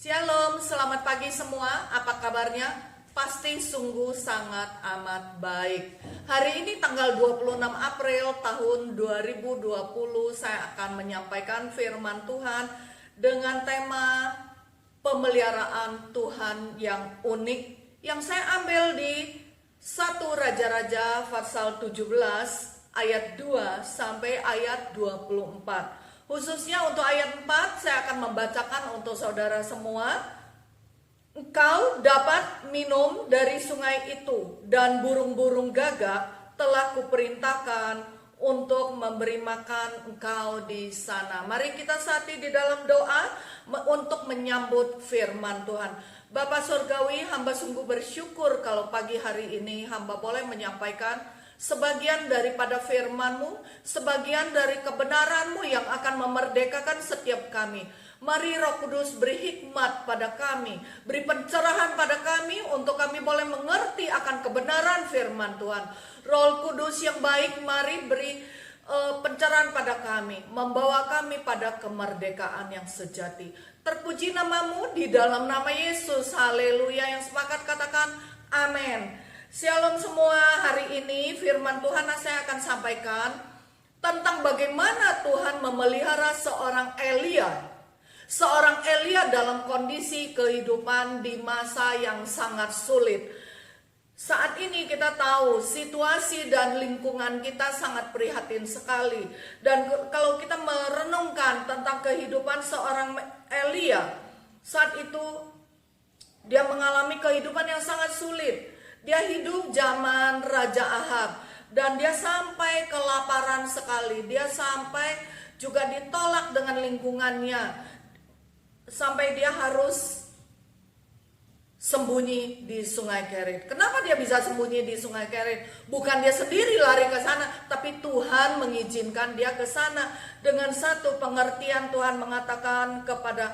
Shalom, selamat pagi semua. Apa kabarnya? Pasti sungguh sangat amat baik. Hari ini tanggal 26 April tahun 2020 saya akan menyampaikan firman Tuhan dengan tema pemeliharaan Tuhan yang unik yang saya ambil di 1 Raja-Raja pasal 17 ayat 2 sampai ayat 24. Khususnya untuk ayat 4 saya akan membacakan untuk saudara semua. Engkau dapat minum dari sungai itu, dan burung-burung gagak telah kuperintahkan untuk memberi makan engkau di sana. Mari kita sati di dalam doa untuk menyambut firman Tuhan. Bapa Surgawi, hamba sungguh bersyukur kalau pagi hari ini hamba boleh menyampaikan sebagian daripada firman-Mu, sebagian dari kebenaran-Mu yang akan memerdekakan setiap kami. Mari Roh Kudus beri hikmat pada kami, beri pencerahan pada kami untuk kami boleh mengerti akan kebenaran firman Tuhan. Roh Kudus yang baik, mari beri pencerahan pada kami, membawa kami pada kemerdekaan yang sejati. Terpuji nama-Mu di dalam nama Yesus, haleluya. Yang sepakat katakan amin. Shalom semua, hari ini firman Tuhan saya akan sampaikan tentang bagaimana Tuhan memelihara seorang Elia. Seorang Elia dalam kondisi kehidupan di masa yang sangat sulit. Saat ini kita tahu situasi dan lingkungan kita sangat prihatin sekali. Dan kalau kita merenungkan tentang kehidupan seorang Elia, saat itu dia mengalami kehidupan yang sangat sulit. Dia hidup zaman Raja Ahab dan dia sampai kelaparan sekali. Dia sampai juga ditolak dengan lingkungannya. Sampai dia harus sembunyi di Sungai Kerit. Kenapa dia bisa sembunyi di Sungai Kerit? Bukan dia sendiri lari ke sana, tapi Tuhan mengizinkan dia ke sana. Dengan satu pengertian Tuhan mengatakan kepada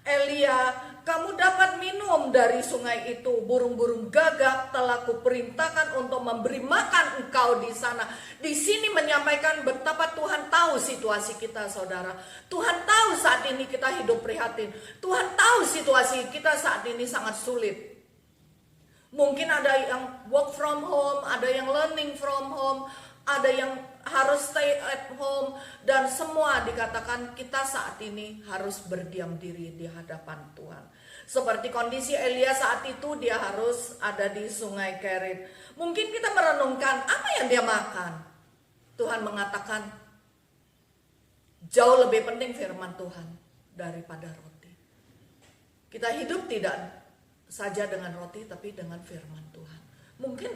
Elia, kamu dapat minum dari sungai itu. Burung-burung gagak telah kuperintahkan untuk memberi makan engkau di sana. Di sini menyampaikan betapa Tuhan tahu situasi kita, saudara. Tuhan tahu saat ini kita hidup prihatin. Tuhan tahu situasi kita saat ini sangat sulit. Mungkin ada yang work from home, ada yang learning from home, ada yang harus stay at home, dan semua dikatakan kita saat ini harus berdiam diri di hadapan Tuhan. Seperti kondisi Elia saat itu, dia harus ada di Sungai Kerit. Mungkin kita merenungkan apa yang dia makan. Tuhan mengatakan jauh lebih penting firman Tuhan daripada roti. Kita hidup tidak saja dengan roti, tapi dengan firman Tuhan. Mungkin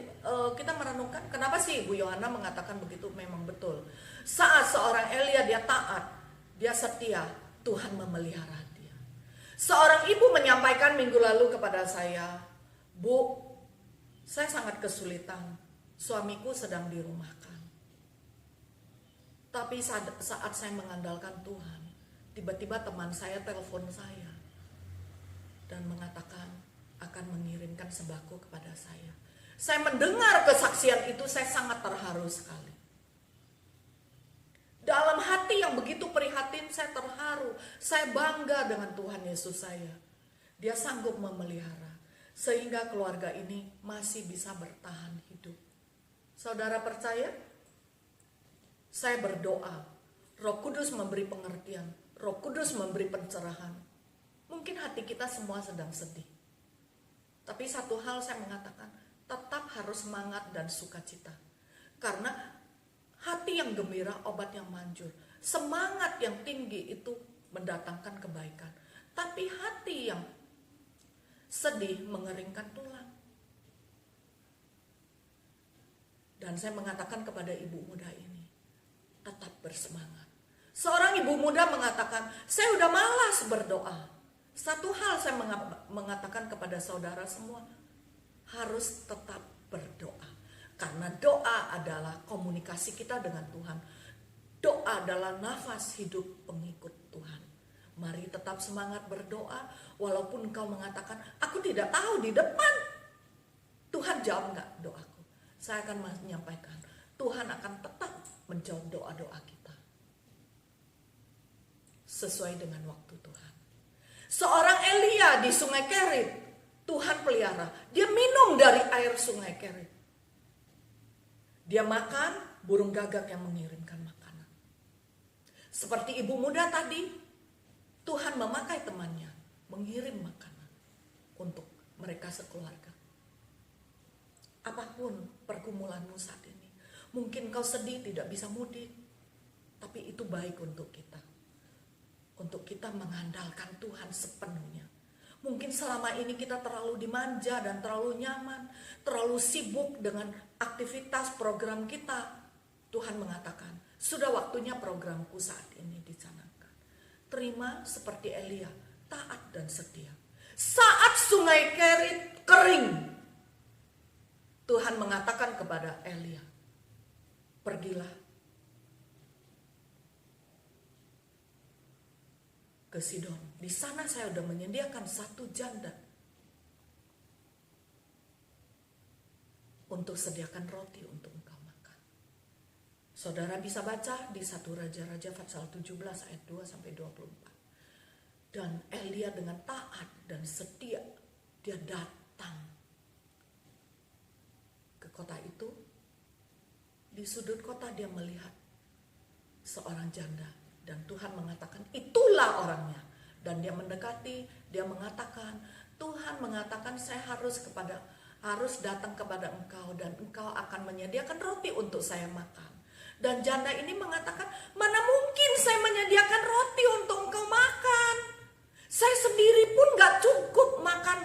kita merenungkan kenapa sih Bu Yohana mengatakan begitu. Memang betul. Saat seorang Elia dia taat, dia setia, Tuhan memelihara dia. Seorang ibu menyampaikan minggu lalu kepada saya, Bu, saya sangat kesulitan. Suamiku sedang dirumahkan. Tapi saat saya mengandalkan Tuhan, tiba-tiba teman saya telepon saya dan mengatakan akan mengirimkan sembako kepada saya. Saya mendengar kesaksian itu, saya sangat terharu sekali. Dalam hati yang begitu prihatin, saya terharu. Saya bangga dengan Tuhan Yesus saya. Dia sanggup memelihara, sehingga keluarga ini masih bisa bertahan hidup. Saudara percaya? Saya berdoa, Roh Kudus memberi pengertian, Roh Kudus memberi pencerahan. Mungkin hati kita semua sedang sedih. Tapi satu hal saya mengatakan, tetap harus semangat dan sukacita. Karena hati yang gembira, obat yang manjur. Semangat yang tinggi itu mendatangkan kebaikan. Tapi hati yang sedih mengeringkan tulang. Dan saya mengatakan kepada ibu muda ini, tetap bersemangat. Seorang ibu muda mengatakan, saya udah malas berdoa. Satu hal saya mengatakan kepada saudara semua, harus tetap berdoa. Karena doa adalah komunikasi kita dengan Tuhan. Doa adalah nafas hidup pengikut Tuhan. Mari tetap semangat berdoa. Walaupun engkau mengatakan, aku tidak tahu di depan Tuhan jawab enggak doaku. Saya akan menyampaikan, Tuhan akan tetap menjawab doa-doa kita sesuai dengan waktu Tuhan. Seorang Elia Elia di sungai Kerit, Tuhan pelihara. Dia minum dari air sungai Kerit. Dia makan, burung gagak yang mengirimkan makanan. Seperti ibu muda tadi, Tuhan memakai temannya mengirim makanan untuk mereka sekeluarga. Apapun pergumulanmu saat ini, mungkin kau sedih tidak bisa mudik, tapi itu baik untuk kita. Untuk kita mengandalkan Tuhan sepenuhnya. Mungkin selama ini kita terlalu dimanja dan terlalu nyaman, terlalu sibuk dengan aktivitas program kita. Tuhan mengatakan, sudah waktunya programku saat ini dicanangkan. Terima seperti Elia, taat dan setia. Saat sungai Kerit kering, Tuhan mengatakan kepada Elia, pergilah ke Sidon. Di sana saya sudah menyediakan satu janda untuk sediakan roti untuk engkau makan. Saudara bisa baca di 1 Raja-Raja pasal 17 ayat 2 sampai 24. Dan Elia dengan taat dan setia, dia datang ke kota itu. Di sudut kota dia melihat seorang janda. Dan Tuhan mengatakan, itulah orangnya. Dan dia mendekati, dia mengatakan, Tuhan mengatakan saya harus datang kepada engkau dan engkau akan menyediakan roti untuk saya makan. Dan janda ini mengatakan, mana mungkin saya menyediakan roti untuk engkau makan. Saya sendiri pun gak cukup makan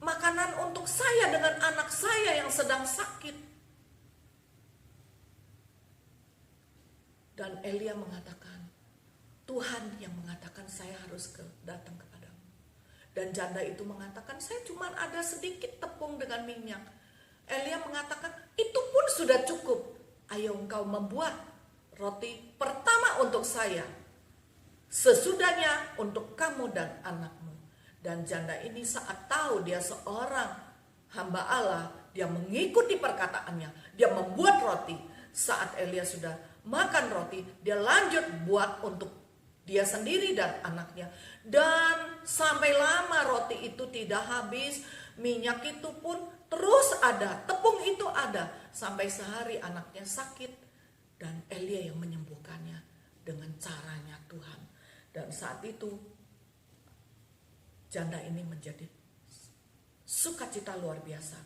makanan untuk saya dengan anak saya yang sedang sakit. Dan Elia mengatakan, Tuhan yang mengatakan saya harus datang kepadamu. Dan janda itu mengatakan, saya cuma ada sedikit tepung dengan minyak. Elia mengatakan, itu pun sudah cukup. Ayo engkau membuat roti pertama untuk saya, sesudahnya untuk kamu dan anakmu. Dan janda ini saat tahu dia seorang hamba Allah, dia mengikuti perkataannya. Dia membuat roti. Saat Elia sudah makan roti, dia lanjut buat untuk dia sendiri dan anaknya. Dan sampai lama roti itu tidak habis, minyak itu pun terus ada, tepung itu ada. Sampai sehari anaknya sakit dan Elia yang menyembuhkannya dengan caranya Tuhan. Dan saat itu janda ini menjadi sukacita luar biasa.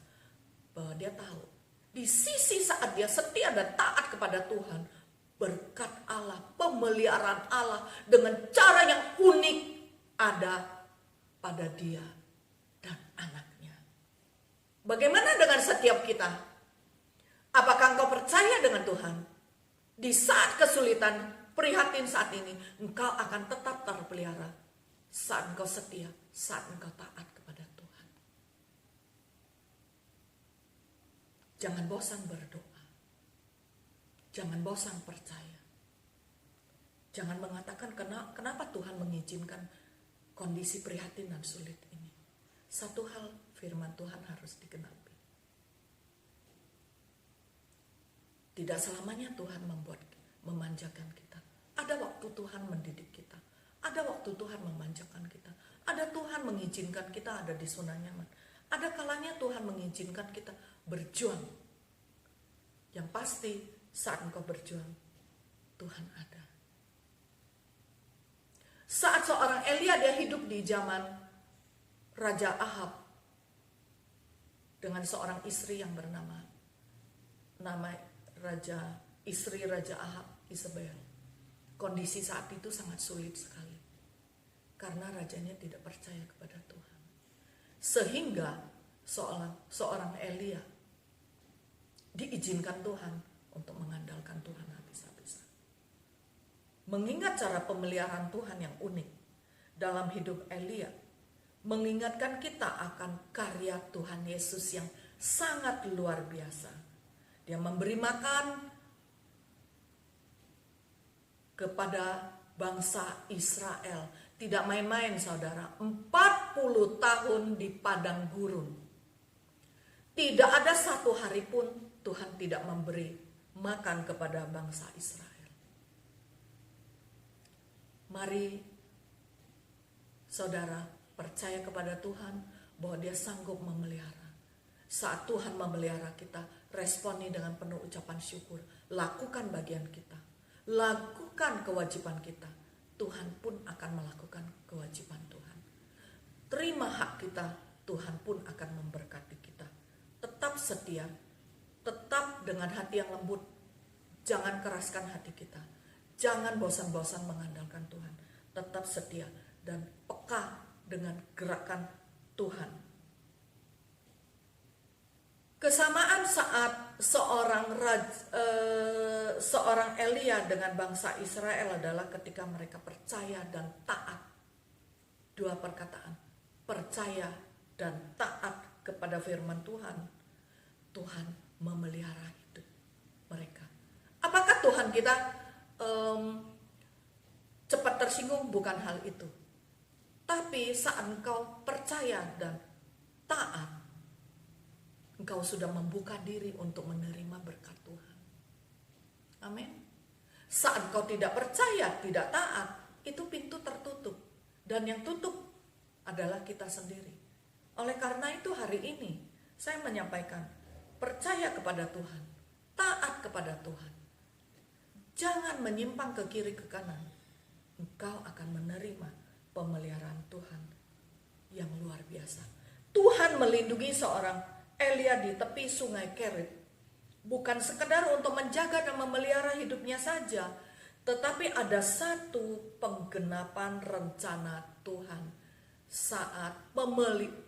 Bahwa dia tahu di sisi saat dia setia dan taat kepada Tuhan, berkat Allah, pemeliharaan Allah dengan cara yang unik ada pada dia dan anaknya. Bagaimana dengan setiap kita? Apakah engkau percaya dengan Tuhan? Di saat kesulitan, prihatin saat ini, engkau akan tetap terpelihara. Saat engkau setia, saat engkau taat kepada Tuhan. Jangan bosan berdoa. Jangan bosan percaya. Jangan mengatakan kenapa Tuhan mengizinkan kondisi prihatin dan sulit ini. Satu hal, firman Tuhan harus digenapi. Tidak selamanya Tuhan memanjakan kita. Ada waktu Tuhan mendidik kita. Ada waktu Tuhan memanjakan kita. Ada Tuhan mengizinkan kita ada di zona nyaman. Ada kalanya Tuhan mengizinkan kita berjuang. Yang pasti saat engkau berjuang, Tuhan ada. Saat seorang Elia dia hidup di zaman Raja Ahab dengan seorang istri yang bernama istri Raja Ahab, Isabel. Kondisi saat itu sangat sulit sekali karena rajanya tidak percaya kepada Tuhan. Sehingga seorang Elia diizinkan Tuhan untuk mengandalkan Tuhan habis-habisan. Mengingat cara pemeliharaan Tuhan yang unik dalam hidup Elia, mengingatkan kita akan karya Tuhan Yesus yang sangat luar biasa. Dia memberi makan kepada bangsa Israel. Tidak main-main saudara, 40 tahun di padang gurun. Tidak ada satu hari pun Tuhan tidak memberi makan kepada bangsa Israel. Mari saudara, Percaya kepada Tuhan bahwa Dia sanggup memelihara. Saat Tuhan memelihara kita, responi dengan penuh ucapan syukur. Lakukan bagian kita. Lakukan kewajiban kita. Tuhan pun akan melakukan kewajiban Tuhan. Terima hak kita, Tuhan pun akan memberkati kita. Tetap setia, tetap dengan hati yang lembut. Jangan keraskan hati kita. Jangan bosan-bosan mengandalkan Tuhan. Tetap setia dan peka dengan gerakan Tuhan. Kesamaan saat seorang Elia dengan bangsa Israel adalah ketika mereka percaya dan taat. Dua perkataan, percaya dan taat kepada firman Tuhan. Tuhan memelihara hidup mereka. Apakah Tuhan kita cepat tersinggung? Bukan hal itu. Tapi saat engkau percaya dan taat, engkau sudah membuka diri untuk menerima berkat Tuhan. Amin. Saat engkau tidak percaya, tidak taat, itu pintu tertutup. Dan yang tutup adalah kita sendiri. Oleh karena itu hari ini saya menyampaikan, percaya kepada Tuhan, taat kepada Tuhan. Jangan menyimpang ke kiri ke kanan. Engkau akan menerima pemeliharaan Tuhan yang luar biasa. Tuhan melindungi seorang Elia di tepi sungai Kerit. Bukan sekedar untuk menjaga dan memelihara hidupnya saja, tetapi ada satu penggenapan rencana Tuhan saat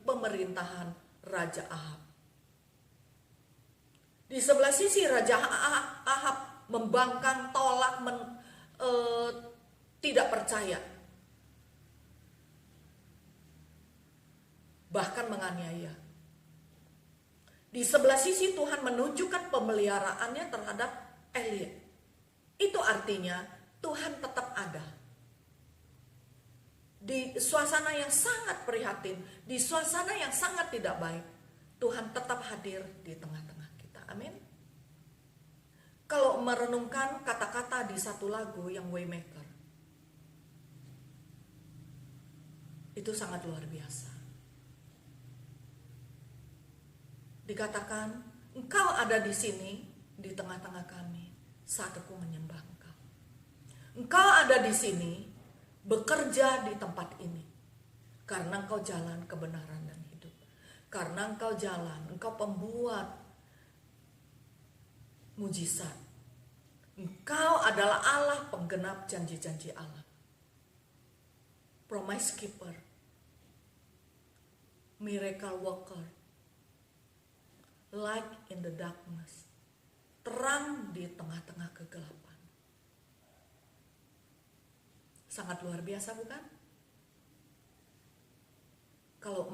pemerintahan Raja Ahab. Di sebelah sisi Raja Ahab membangkang, tolak, tidak percaya, bahkan menganiaya. Di sebelah sisi Tuhan menunjukkan pemeliharaannya terhadap Elia. Itu artinya Tuhan tetap ada. Di suasana yang sangat prihatin, di suasana yang sangat tidak baik, Tuhan tetap hadir di tengah-tengah kita. Amin. Kalau merenungkan kata-kata di satu lagu yang Waymaker, itu sangat luar biasa. Dikatakan, engkau ada di sini, di tengah-tengah kami, saat aku menyembah engkau. Engkau ada di sini, bekerja di tempat ini. Karena engkau jalan kebenaran dan hidup. Karena engkau jalan, engkau pembuat mujizat. Engkau adalah Allah penggenap janji-janji Allah. Promise keeper. Miracle worker. Light in the darkness. Terang di tengah-tengah kegelapan. Sangat luar biasa, bukan? Kalau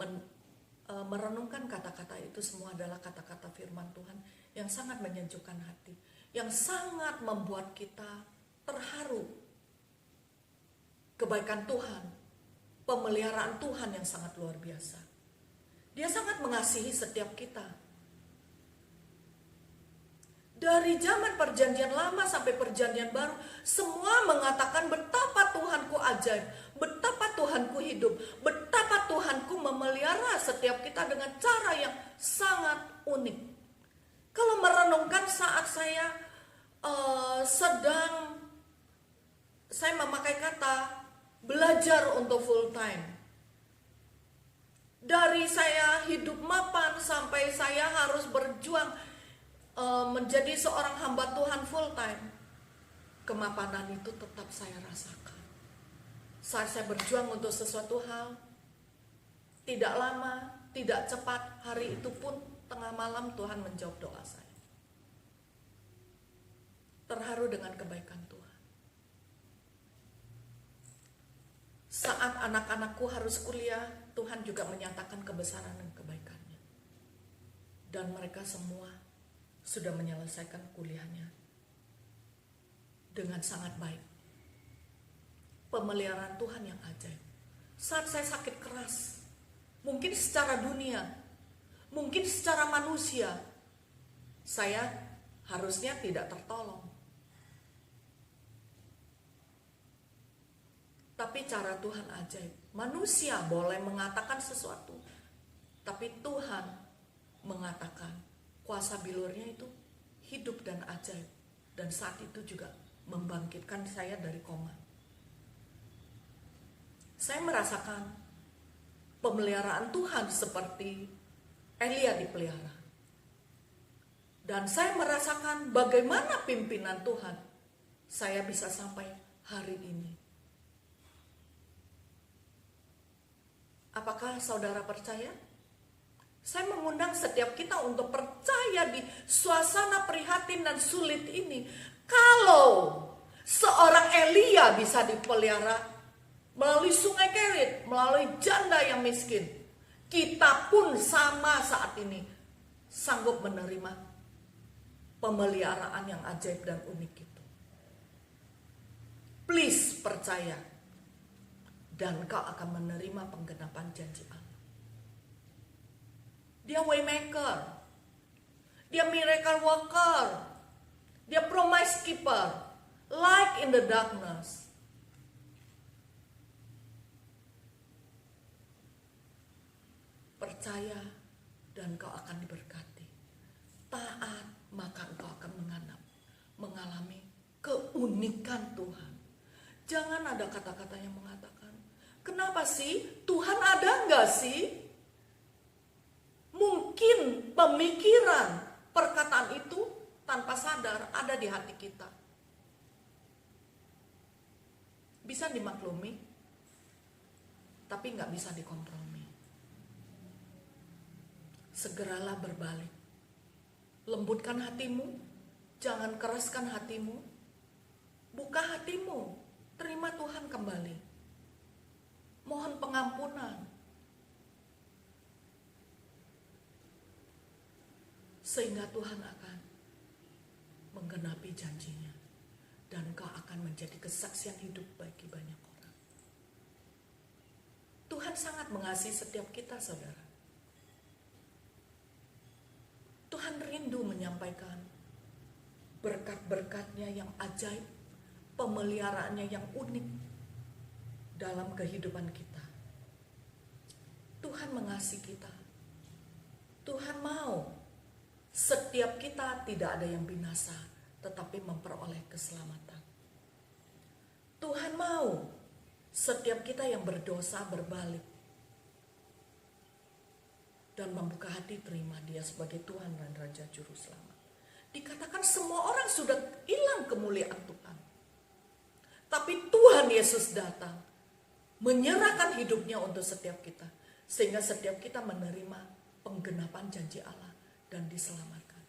merenungkan kata-kata itu semua adalah kata-kata firman Tuhan yang sangat menyejukkan hati, yang sangat membuat kita terharu. Kebaikan Tuhan, pemeliharaan Tuhan yang sangat luar biasa. Dia sangat mengasihi setiap kita. Dari zaman perjanjian lama sampai perjanjian baru, semua mengatakan betapa Tuhanku ajaib, betapa Tuhanku hidup, betapa Tuhanku memelihara setiap kita dengan cara yang sangat unik. Kalau merenungkan saat saya saya memakai kata belajar untuk full time. Dari saya hidup mapan sampai saya harus berjuang menjadi seorang hamba Tuhan full time, kemapanan itu tetap saya rasakan. Saat saya berjuang untuk sesuatu hal, tidak lama, tidak cepat, hari itu pun tengah malam Tuhan menjawab doa saya. Terharu dengan kebaikan Tuhan. Saat anak-anakku harus kuliah, Tuhan juga menyatakan kebesaran dan kebaikannya. Dan mereka semua sudah menyelesaikan kuliahnya dengan sangat baik. Pemeliharaan Tuhan yang ajaib. Saat saya sakit keras, mungkin secara dunia, mungkin secara manusia, saya harusnya tidak tertolong. Tapi cara Tuhan ajaib. Manusia boleh mengatakan sesuatu, tapi Tuhan mengatakan kuasa bilurnya itu hidup dan ajaib. Dan saat itu juga membangkitkan saya dari koma. Saya merasakan pemeliharaan Tuhan seperti Elia dipelihara. Dan saya merasakan bagaimana pimpinan Tuhan saya bisa sampai hari ini. Apakah saudara percaya? Saya mengundang setiap kita untuk percaya di suasana prihatin dan sulit ini. Kalau seorang Elia bisa dipelihara melalui sungai Kerit, melalui janda yang miskin, kita pun sama saat ini sanggup menerima pemeliharaan yang ajaib dan unik itu. Please percaya, dan kau akan menerima penggenapan janji Allah. Dia waymaker, dia miracle worker, dia promise keeper, light in the darkness. Percaya dan kau akan diberkati. Taat, maka engkau akan mengalami keunikan Tuhan. Jangan ada kata-kata yang mengatakan, kenapa sih? Tuhan ada enggak sih? Mungkin pemikiran, perkataan itu tanpa sadar ada di hati kita. Bisa dimaklumi, tapi nggak bisa dikompromi. Segeralah berbalik. Lembutkan hatimu, jangan keraskan hatimu. Buka hatimu, terima Tuhan kembali. Mohon pengampunan. Sehingga Tuhan akan menggenapi janjinya. Dan kau akan menjadi kesaksian hidup bagi banyak orang. Tuhan sangat mengasihi setiap kita, saudara. Tuhan rindu menyampaikan berkat-berkatnya yang ajaib, pemeliharaannya yang unik dalam kehidupan kita. Tuhan mengasihi kita. Tuhan mau setiap kita tidak ada yang binasa, tetapi memperoleh keselamatan. Tuhan mau setiap kita yang berdosa berbalik dan membuka hati terima Dia sebagai Tuhan dan Raja Juru Selamat. Dikatakan semua orang sudah hilang kemuliaan Tuhan. Tapi Tuhan Yesus datang menyerahkan hidupnya untuk setiap kita. Sehingga setiap kita menerima penggenapan janji Allah dan diselamatkan.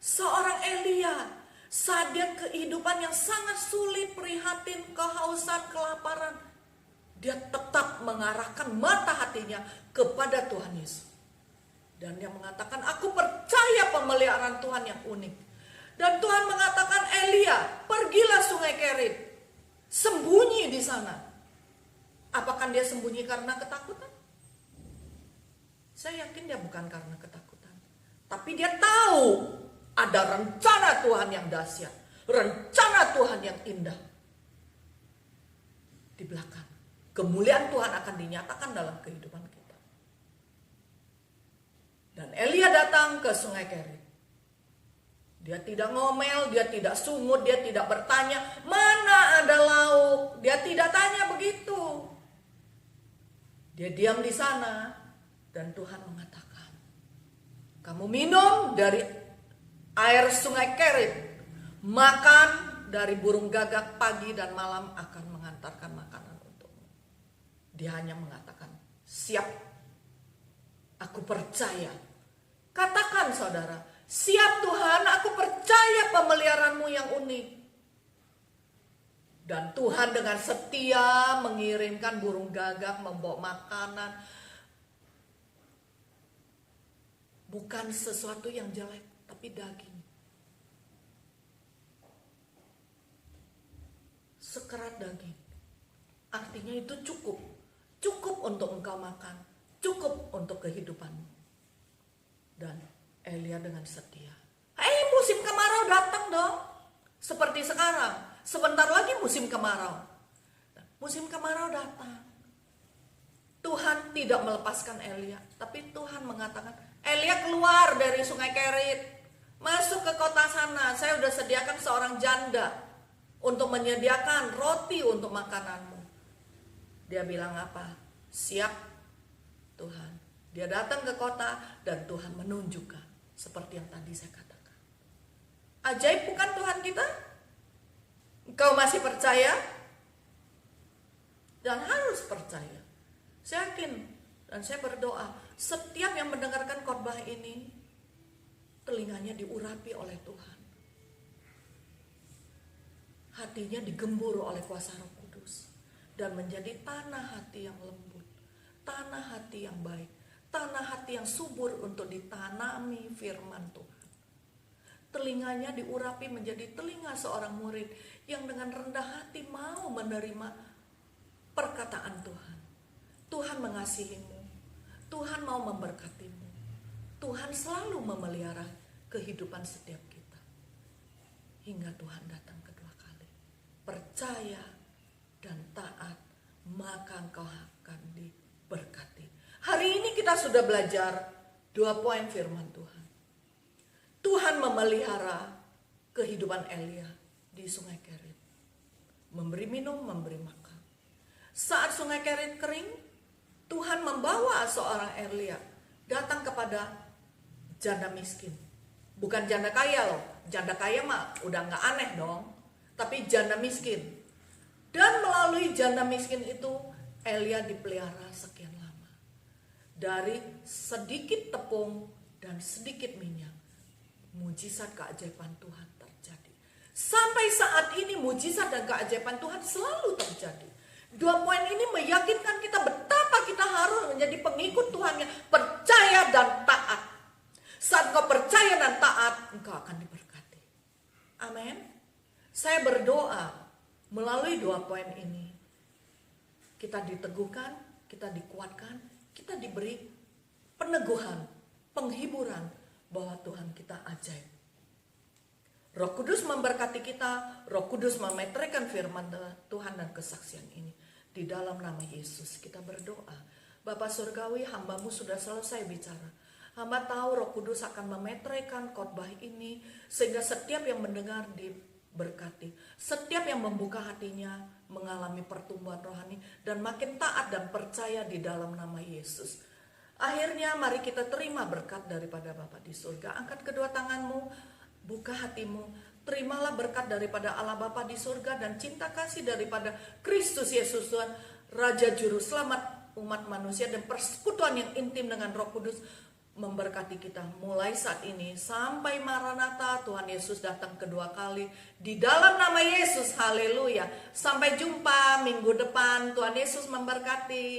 Seorang Elia, saat dia kehidupan yang sangat sulit, prihatin, kehausan, kelaparan, dia tetap mengarahkan mata hatinya kepada Tuhan Yesus. Dan dia mengatakan, aku percaya pemeliharaan Tuhan yang unik. Dan Tuhan mengatakan, Elia, pergilah sungai Kerit, sembunyi di sana. Apakah dia sembunyi karena ketakutan? Saya yakin dia bukan karena ketakutan. Tapi dia tahu ada rencana Tuhan yang dahsyat. Rencana Tuhan yang indah. Di belakang. Kemuliaan Tuhan akan dinyatakan dalam kehidupan kita. Dan Elia datang ke sungai Kerit. Dia tidak ngomel, dia tidak sungut, dia tidak bertanya, mana ada lauk. Dia tidak tanya begitu. Dia diam di sana. Dan Tuhan mengatakan, kamu minum dari air sungai Kerit, makan dari burung gagak pagi dan malam akan mengantarkan makanan untukmu. Dia hanya mengatakan, siap, aku percaya. Katakan saudara, siap Tuhan, aku percaya pemeliharaanmu yang unik. Dan Tuhan dengan setia mengirimkan burung gagak membawa makanan. Bukan sesuatu yang jelek, tapi daging. Sekerat daging. Artinya itu cukup. Cukup untuk engkau makan. Cukup untuk kehidupanmu. Dan Elia dengan setia. Musim kemarau datang dong. Seperti sekarang. Sebentar lagi musim kemarau. Musim kemarau datang. Tuhan tidak melepaskan Elia, tapi Tuhan mengatakan, Elia keluar dari sungai Kerit, masuk ke kota sana. Saya sudah sediakan seorang janda untuk menyediakan roti untuk makananmu. Dia bilang apa? Siap Tuhan. Dia datang ke kota dan Tuhan menunjukkan seperti yang tadi saya katakan. Ajaib bukan Tuhan kita? Engkau masih percaya? Dan harus percaya. Saya yakin dan saya berdoa, setiap yang mendengarkan khotbah ini, telinganya diurapi oleh Tuhan. Hatinya digembur oleh kuasa Roh Kudus. Dan menjadi tanah hati yang lembut, tanah hati yang baik, tanah hati yang subur untuk ditanami firman Tuhan. Telinganya diurapi menjadi telinga seorang murid yang dengan rendah hati mau menerima perkataan Tuhan. Tuhan mengasihimu, Tuhan mau memberkatimu, Tuhan selalu memelihara kehidupan setiap kita. Hingga Tuhan datang kedua kali. Percaya dan taat, maka engkau akan diberkati. Hari ini kita sudah belajar 2 poin firman Tuhan. Tuhan memelihara kehidupan Elia di sungai Kerit. Memberi minum, memberi makan. Saat sungai Kerit kering, Tuhan membawa seorang Elia datang kepada janda miskin. Bukan janda kaya loh. Janda kaya mah udah gak aneh dong. Tapi janda miskin. Dan melalui janda miskin itu Elia dipelihara sekian lama. Dari sedikit tepung dan sedikit minyak, mujizat keajaiban Tuhan terjadi. Sampai saat ini mujizat dan keajaiban Tuhan selalu terjadi. 2 poin ini meyakinkan kita betapa kita harus menjadi pengikut Tuhan yang percaya dan taat. Saat kau percaya dan taat, engkau akan diberkati. Amin. Saya berdoa melalui 2 poin ini, kita diteguhkan, kita dikuatkan, kita diberi peneguhan, penghiburan bahwa Tuhan kita ajaib. Roh Kudus memberkati kita, Roh Kudus memeteraikan firman Tuhan dan kesaksian ini. Di dalam nama Yesus kita berdoa. Bapa Surgawi, hamba-Mu sudah selesai bicara. Hamba tahu Roh Kudus akan memeteraikan khotbah ini sehingga setiap yang mendengar diberkati. Setiap yang membuka hatinya mengalami pertumbuhan rohani dan makin taat dan percaya di dalam nama Yesus. Akhirnya mari kita terima berkat daripada Bapa di surga. Angkat kedua tanganmu, buka hatimu. Terimalah berkat daripada Allah Bapa di surga dan cinta kasih daripada Kristus Yesus Tuhan, Raja Juru Selamat umat manusia, dan persekutuan yang intim dengan Roh Kudus memberkati kita mulai saat ini sampai Maranatha, Tuhan Yesus datang kedua kali. Di dalam nama Yesus, haleluya. Sampai jumpa minggu depan, Tuhan Yesus memberkati.